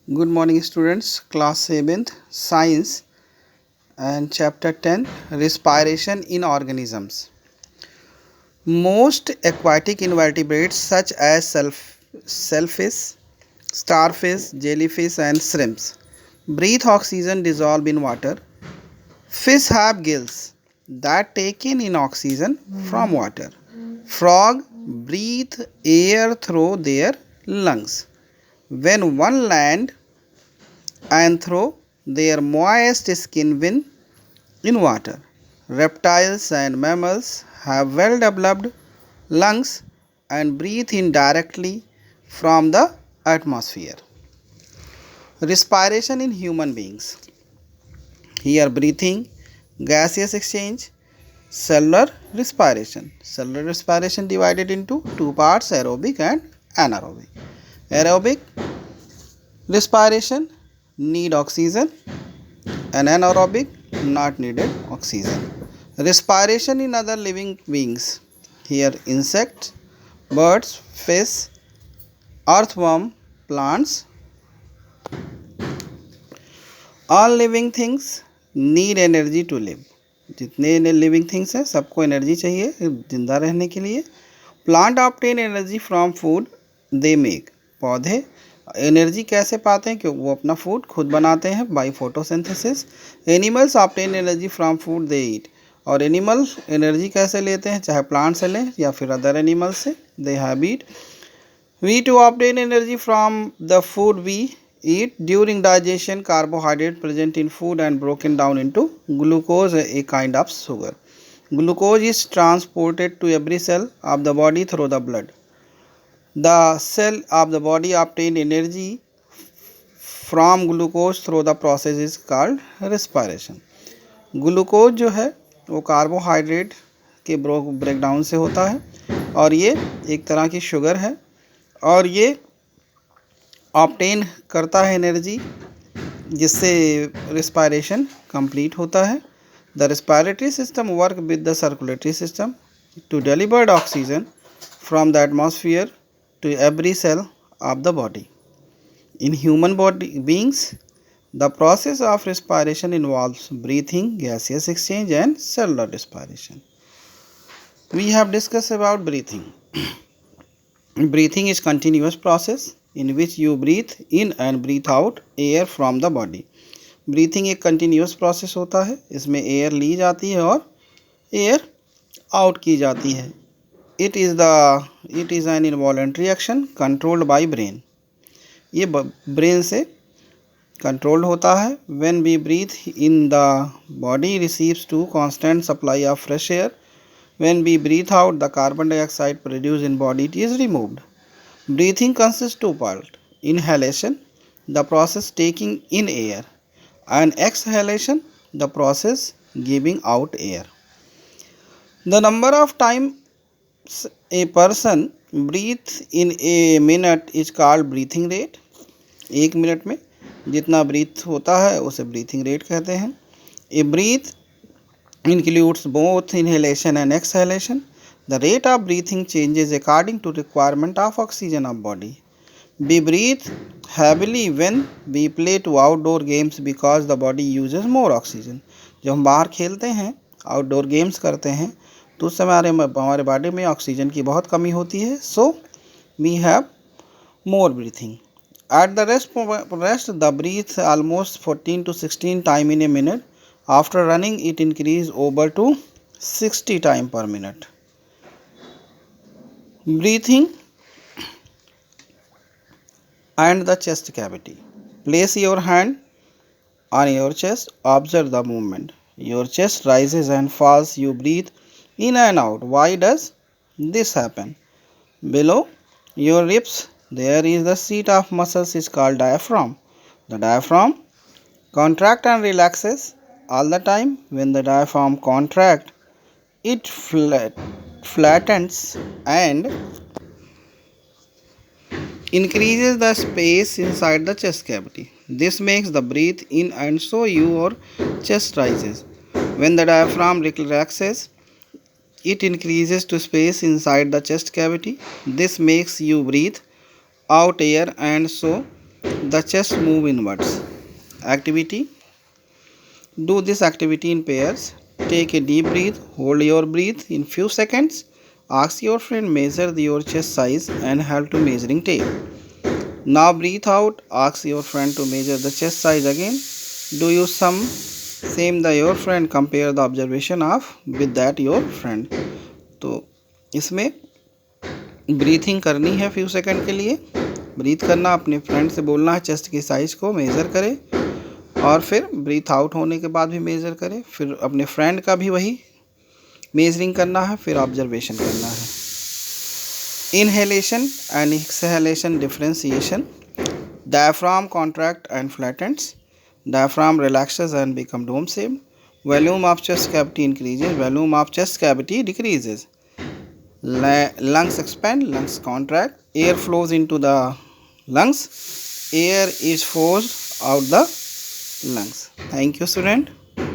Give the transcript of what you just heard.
Good morning, students. Class 7th Science and Chapter 10 Respiration in Organisms. Most aquatic invertebrates, such as shellfish, starfish, jellyfish, and shrimps, breathe oxygen dissolved in water. Fish have gills that take in oxygen from water. Frog breathe air through their lungs. When one land and through their moist skin when in water. Reptiles and mammals have well developed lungs and breathe in directly from the atmosphere. Respiration in human beings. Here, breathing, gaseous exchange, cellular respiration. Cellular respiration divided into two parts, aerobic and anaerobic. Aerobic respiration need oxygen and anaerobic not needed oxygen. Respiration in other living beings. Here insects, birds, fish, earthworm, plants. All living things need energy to live. जितने living things हैं सबको energy चाहिए जिंदा रहने के लिए. Plant obtain energy from food they make. पौधे energy कैसे पाते हैं क्योंकि वो अपना फूड खुद बनाते हैं by photosynthesis. Animals obtain energy from food they eat. और एनिमल एनर्जी कैसे लेते हैं चाहे प्लांट से लें या फिर अदर एनिमल से. They have eat. We too obtain energy from the food we eat. During digestion, carbohydrate present in food and broken down into glucose, a kind of sugar. Glucose is transported to every cell of the body through the blood. The cell of the body obtain energy from glucose through the process is called respiration. Glucose जो है वो carbohydrate के breakdown से होता है और ये एक तरह की शुगर है और ये ऑब्टेन करता है एनर्जी जिससे रिस्पायरेशन कंप्लीट होता है. The respiratory system work with the circulatory system to deliver oxygen from the atmosphere to every cell of the body. In human body beings the process of respiration involves breathing, gaseous exchange and cellular respiration. We have discussed about breathing. Breathing is continuous process in which you breathe in and breathe out air from the body. Breathing एक continuous process होता है. इसमें air ली जाती है और air out की जाती है. It is an involuntary action controlled by brain. ये brain से कंट्रोल्ड होता है. When we breathe in the body receives to constant supply of fresh air. When we breathe out the carbon dioxide produce in body it is removed. Breathing consist to part. Inhalation the process taking in air and exhalation the process giving out air. The number of times a person breathe in a minute is called breathing rate. एक minute में जितना breathe होता है उसे breathing rate कहते हैं. A breath includes both inhalation and exhalation. The rate of breathing changes according to requirement of oxygen of body. We breathe heavily when we play to outdoor games because the body uses more oxygen. जब हम बाहर खेलते हैं outdoor games करते हैं तो उस समय हमारे बॉडी में ऑक्सीजन की बहुत कमी होती है. So we have more breathing. At the rest, the breath almost 14 to 16 times in a minute. After running, it increase over to 60 times per minute. Breathing and the chest cavity. Place your hand on your chest. Observe the movement. Your chest rises and falls. You breathe in and out. Why does this happen? Below your ribs there is the seat of muscles is called diaphragm. The diaphragm contracts and relaxes all the time. When the diaphragm contracts, it flattens and increases the space inside the chest cavity. This makes the breath in and so your chest rises. When the diaphragm relaxes, it increases to space inside the chest cavity. This makes you breathe out air and so The chest move inwards. Activity. Do this activity in pairs. Take a deep breath. Hold your breath in few seconds. Ask your friend measure your chest size and help to measuring tape. Now breathe out. Ask your friend to measure the chest size again. Do you same the your friend, compare the observation of with that your friend. तो इसमें breathing करनी है few second के लिए. Breathe करना, अपने friend से बोलना है चेस्ट की साइज़ को मेज़र करे और फिर ब्रीथ आउट होने के बाद भी मेज़र करे. फिर अपने फ्रेंड का भी वही मेजरिंग करना है, फिर ऑब्जर्वेशन करना है. Inhalation and exhalation differentiation. Diaphragm contract and flattens. Diaphragm relaxes and become dome shaped. Volume of chest cavity increases. Volume of chest cavity decreases. Lungs expand. Lungs contract. Air flows into the lungs. Air is forced out the lungs. Thank you, student.